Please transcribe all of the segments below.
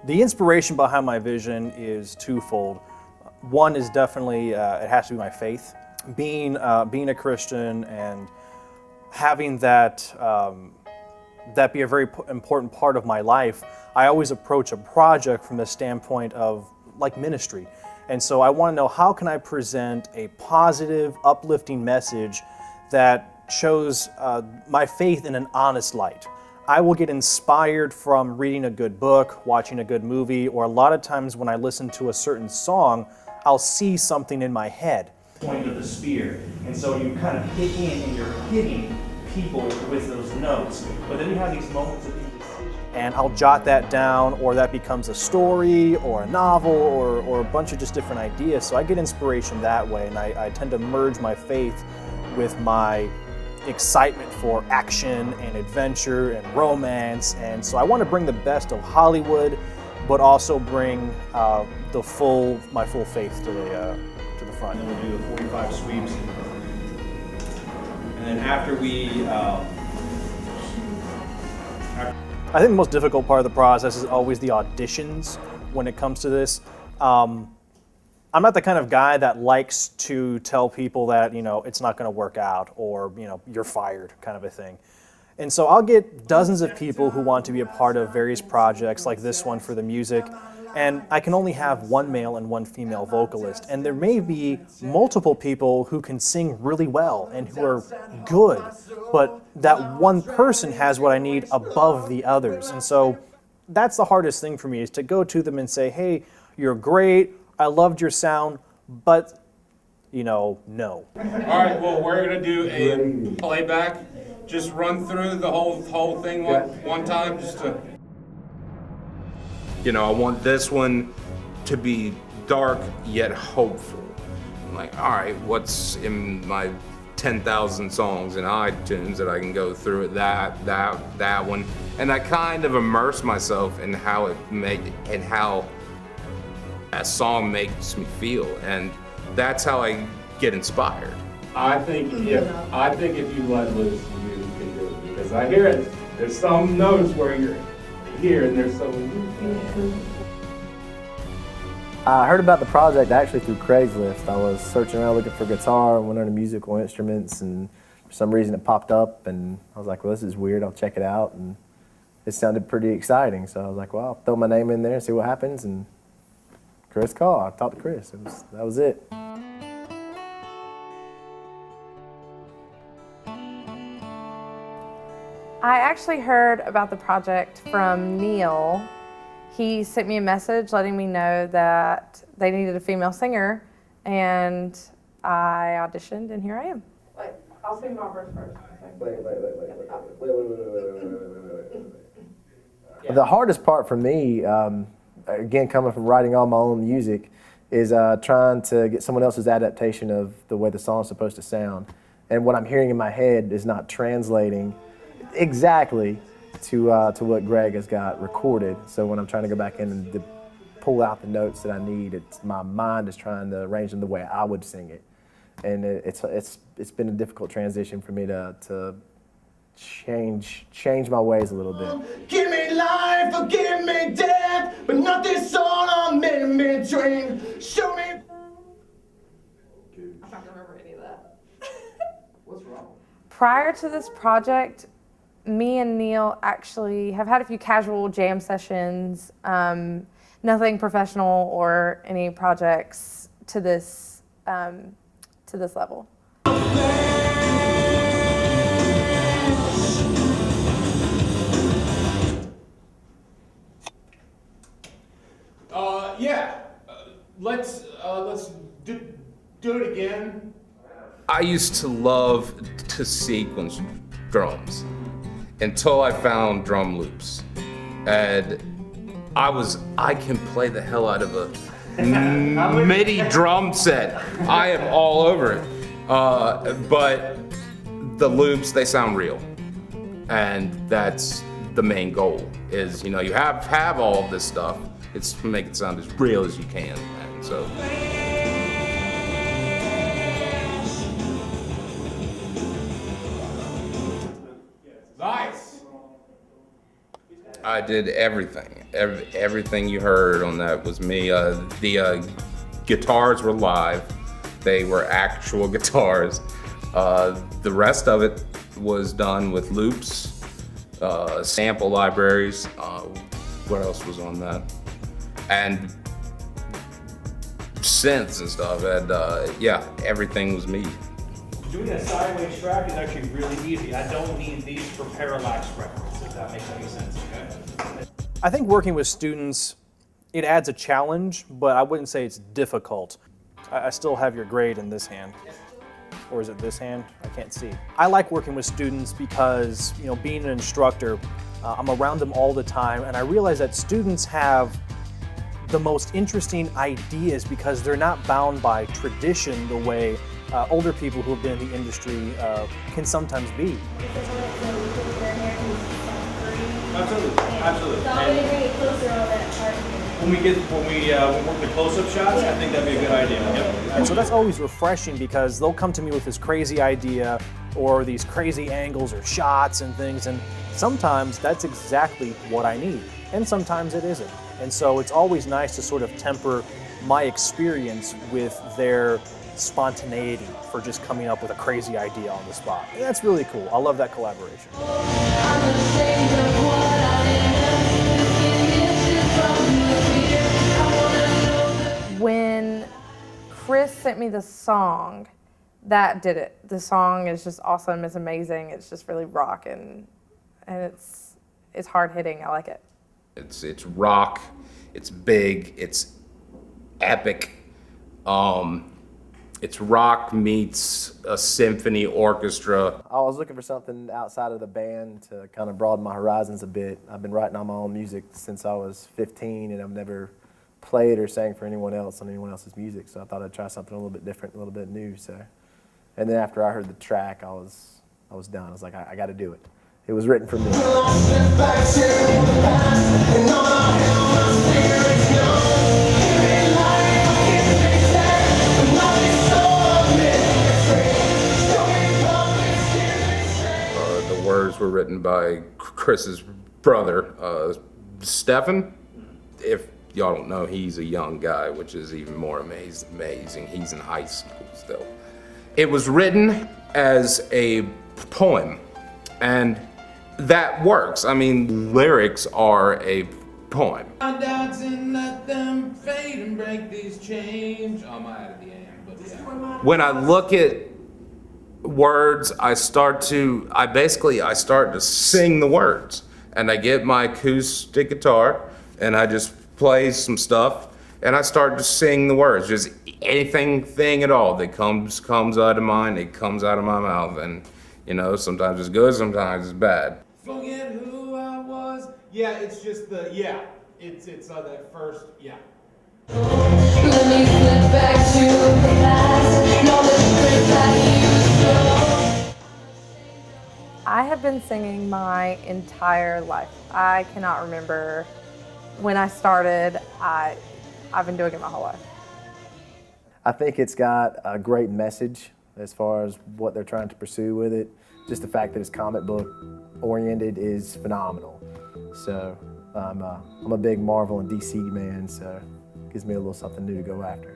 The inspiration behind my vision is twofold. One is definitely, it has to be my faith. Being a Christian and having that be a very important part of my life, I always approach a project from the standpoint of like ministry. And so I want to know, how can I present a positive, uplifting message that shows my faith in an honest light? I will get inspired from reading a good book, watching a good movie, or a lot of times when I listen to a certain song, I'll see something in my head. Point of the spear. And so you kind of hit in and you're hitting people with those notes. But then you have these moments of indecision. And I'll jot that down, or that becomes a story or a novel or a bunch of just different ideas. So I get inspiration that way, and I tend to merge my faith with my excitement for action and adventure and romance. And so I want to bring the best of Hollywood, but also bring my full faith to the front. And we'll do the 45 sweeps. And then after I think the most difficult part of the process is always the auditions when it comes to this. I'm not the kind of guy that likes to tell people that, it's not going to work out, or, you're fired, kind of a thing. And so I'll get dozens of people who want to be a part of various projects like this one for the music, and I can only have one male and one female vocalist. And there may be multiple people who can sing really well and who are good, but that one person has what I need above the others. And so that's the hardest thing for me, is to go to them and say, hey, you're great, I loved your sound, but, no. All right, well, we're going to do a playback. Just run through the whole thing one time, just to... I want this one to be dark yet hopeful. I'm like, all right, what's in my 10,000 songs in iTunes that I can go through it, that one. And I kind of immerse myself in how a song makes me feel, and that's how I get inspired. I think if you let loose, you can do it, because I hear it. There's some notes where you're here, and there's some. I heard about the project actually through Craigslist. I was searching around looking for guitar and went on to musical instruments, and for some reason it popped up, and I was like, well, this is weird, I'll check it out, and it sounded pretty exciting, so I was like, well, I'll throw my name in there and see what happens, and Chris called. I talked to Chris. That was it. I actually heard about the project from Neil. He sent me a message letting me know that they needed a female singer, and I auditioned, and here I am. Wait, I'll sing my verse first. Wait. The hardest part for me, again, coming from writing all my own music, is trying to get someone else's adaptation of the way the song's supposed to sound. And what I'm hearing in my head is not translating exactly to what Greg has got recorded. So when I'm trying to go back in and pull out the notes that I need, my mind is trying to arrange them the way I would sing it. And it's been a difficult transition for me to change my ways a little bit. Give me life or give me death, but not this all I'm in between. Show me. I don't remember any of that. What's wrong? Prior to this project, me and Neil actually have had a few casual jam sessions, nothing professional or any projects to this level. Let's do it again. I used to love to sequence drums until I found drum loops, and I can play the hell out of a MIDI drum set. I am all over it, but the loops, they sound real, and that's the main goal. Is you have all of this stuff. It's to make it sound as real as you can, and so. Nice. I did everything. Everything you heard on that was me. The guitars were live. They were actual guitars. The rest of it was done with loops, sample libraries. What else was on that? And synths and stuff. And yeah, everything was me. Doing a sideways track is actually really easy. I don't need these for parallax reference, if that makes any sense, okay? I think working with students, it adds a challenge, but I wouldn't say it's difficult. I still have your grade in this hand. Or is it this hand? I can't see. I like working with students because, you know, being an instructor, I'm around them all the time, and I realize that students have the most interesting ideas because they're not bound by tradition the way older people who have been in the industry can sometimes be. Absolutely, absolutely. So I'm gonna bring it closer on that chart here. When we work the close-up shots, I think that'd be a good idea. Yep. And so that's always refreshing because they'll come to me with this crazy idea or these crazy angles or shots and things, and sometimes that's exactly what I need, and sometimes it isn't. And so it's always nice to sort of temper my experience with their spontaneity for just coming up with a crazy idea on the spot. And that's really cool. I love that collaboration. When Chris sent me the song, that did it. The song is just awesome. It's amazing. It's just really rock and it's hard hitting. I like it. It's rock. It's big. It's epic. It's rock meets a symphony orchestra. I was looking for something outside of the band to kind of broaden my horizons a bit. I've been writing all my own music since I was 15, and I've never played or sang for anyone else on anyone else's music, so I thought I'd try something a little bit different, a little bit new. So, and then after I heard the track, I was done. I was like, I got to do it. It was written for me. The words were written by Chris's brother, Stefan. If y'all don't know, he's a young guy, which is even more amazing. He's in high school still. It was written as a poem, and that works. I mean, lyrics are a poem. Doubts and let them fade and break these chains. I'm out of the end, but yeah. When I look at words, I start to sing the words, and I get my acoustic guitar and I just play some stuff and I start to sing the words, just anything at all that comes out of mine, it comes out of my mouth. And you know, sometimes it's good, sometimes it's bad. Forget who I was. Yeah, it's just the, yeah. It's that first, yeah. Let me flip back to the past. Knowledge that you I have been singing my entire life. I cannot remember when I started. I've been doing it my whole life. I think it's got a great message as far as what they're trying to pursue with it. Just the fact that it's comic book oriented is phenomenal. So I'm a big Marvel and DC man, so it gives me a little something new to go after.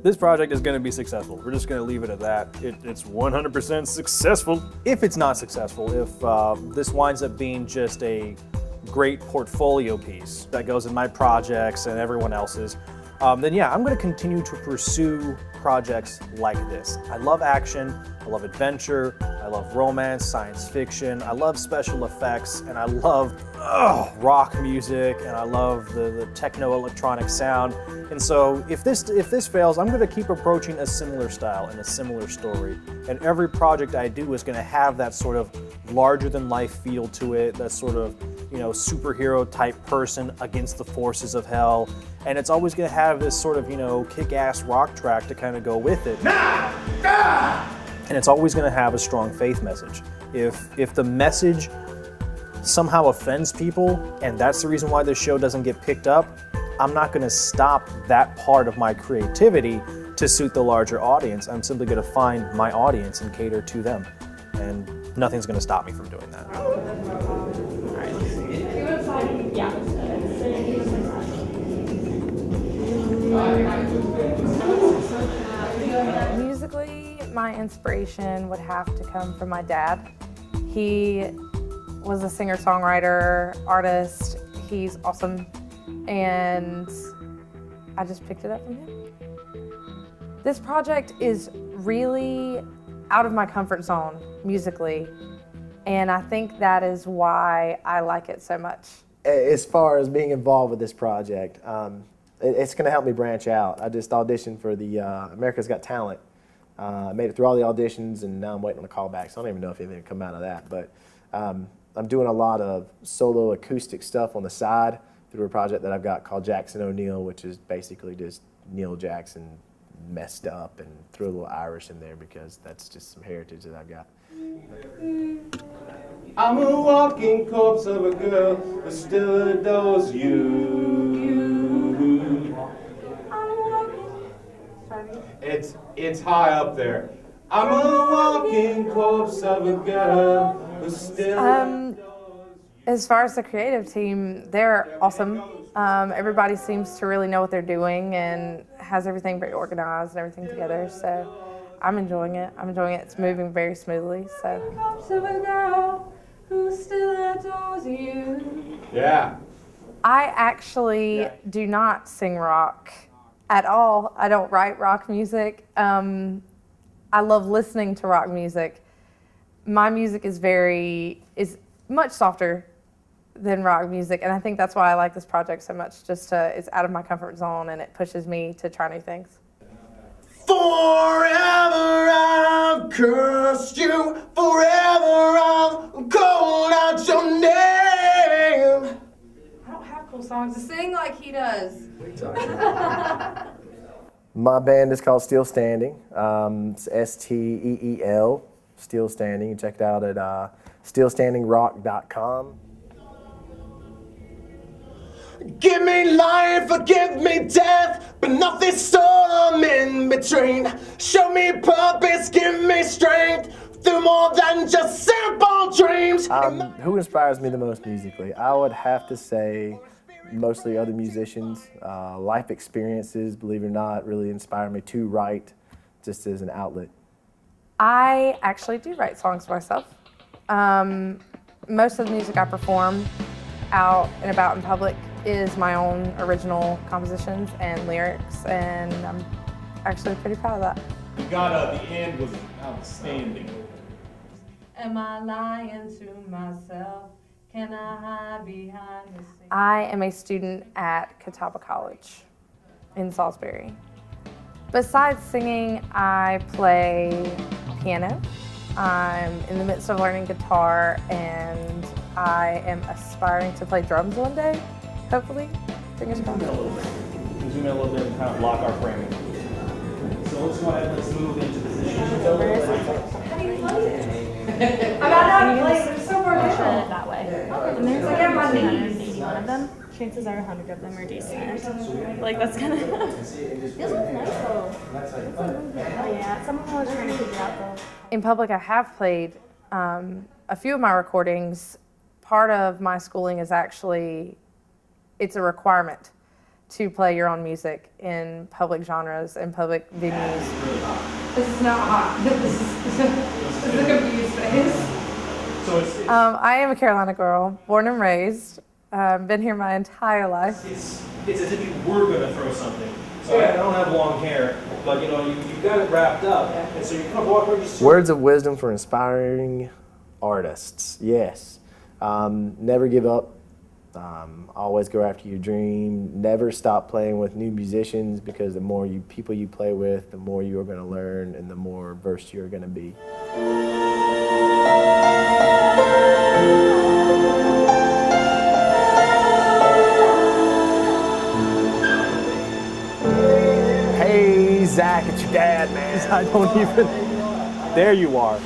This project is going to be successful. We're just going to leave it at that. It's 100% successful. If it's not successful, if this winds up being just a great portfolio piece that goes in my projects and everyone else's, then yeah, I'm going to continue to pursue projects like this. I love action, I love adventure, I love romance, science fiction, I love special effects, and I love rock music, and I love the techno-electronic sound. And so if this fails, I'm going to keep approaching a similar style and a similar story. And every project I do is going to have that sort of larger-than-life feel to it, that sort of, you know, superhero-type person against the forces of hell. And it's always going to have this sort of, you know, kick-ass rock track to kind of go with it. And it's always going to have a strong faith message. If the message somehow offends people, and that's the reason why this show doesn't get picked up, I'm not going to stop that part of my creativity to suit the larger audience. I'm simply going to find my audience and cater to them. And nothing's going to stop me from doing that. Yeah. Musically, my inspiration would have to come from my dad. He was a singer-songwriter, artist. He's awesome, and I just picked it up from him. This project is really out of my comfort zone musically, and I think that is why I like it so much. As far as being involved with this project, it's going to help me branch out. I just auditioned for the America's Got Talent. I made it through all the auditions, and now I'm waiting on a call back, so I don't even know if anything will come out of that. But I'm doing a lot of solo acoustic stuff on the side through a project that I've got called Jackson O'Neill, which is basically just Neil Jackson messed up and threw a little Irish in there because that's just some heritage that I've got. I'm a walking corpse of a girl who still adores you. It's high up there. I'm a walking corpse of a girl who still adores you. As far as the creative team, they're awesome. Everybody seems to really know what they're doing and has everything very organized and everything together. So I'm enjoying it. It's moving very smoothly. So. Yeah. I actually do not sing rock at all. I don't write rock music. I love listening to rock music. My music is much softer than rock music, and I think that's why I like this project so much. It's out of my comfort zone, and it pushes me to try new things. Forever I've cursed you. Forever I've called out your name. I don't have cool songs to sing like he does. My band is called Still Standing. It's STEEL, Still Standing. You check it out at stillstandingrock.com. Give me life or give me death, but nothing sort of in between. Show me purpose, give me strength through more than just simple dreams. Who inspires me the most musically? I would have to say mostly other musicians. Life experiences, believe it or not, really inspire me to write just as an outlet. I actually do write songs myself. Most of the music I perform out and about in public is my own original compositions and lyrics, and I'm actually pretty proud of that. You got the end was outstanding. Am I lying to myself? Can I hide behind the scenes? I am a student at Catawba College in Salisbury. Besides singing, I play piano. I'm in the midst of learning guitar, and I am aspiring to play drums one day, hopefully. Fingers crossed. Zoom in a little bit and kind of lock our framing. So let's go ahead and let's move into positions over. I'm not like it's so fortunate that way. And there's like 181 of them. Chances are 100 of them are decent. Like that's kind of. Feels really nice though. Oh yeah, some of them was trying to figure out though. In public, I have played a few of my recordings. Part of my schooling is actually, it's a requirement to play your own music in public genres and public venues. This is not hot. This is a confused face. So it's I am a Carolina girl, born and raised. Been here my entire life. it's as if you were gonna throw something. So I don't have long hair, but you know, you got it wrapped up, and so you kind of walk around just. Words of wisdom for inspiring artists. Yes. Never give up. Always go after your dream. Never stop playing with new musicians, because the more people you play with, the more you are going to learn and the more versed you're going to be. Hey, Zach, it's your dad, man. I don't even. There you are.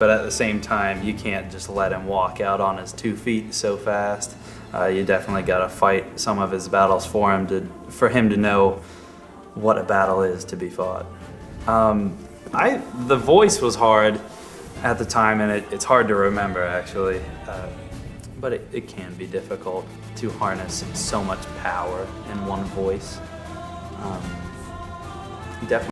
but at the same time, you can't just let him walk out on his 2 feet so fast. You definitely got to fight some of his battles for him to know what a battle is to be fought. The voice was hard at the time, and it's hard to remember actually, but it can be difficult to harness so much power in one voice. Definitely.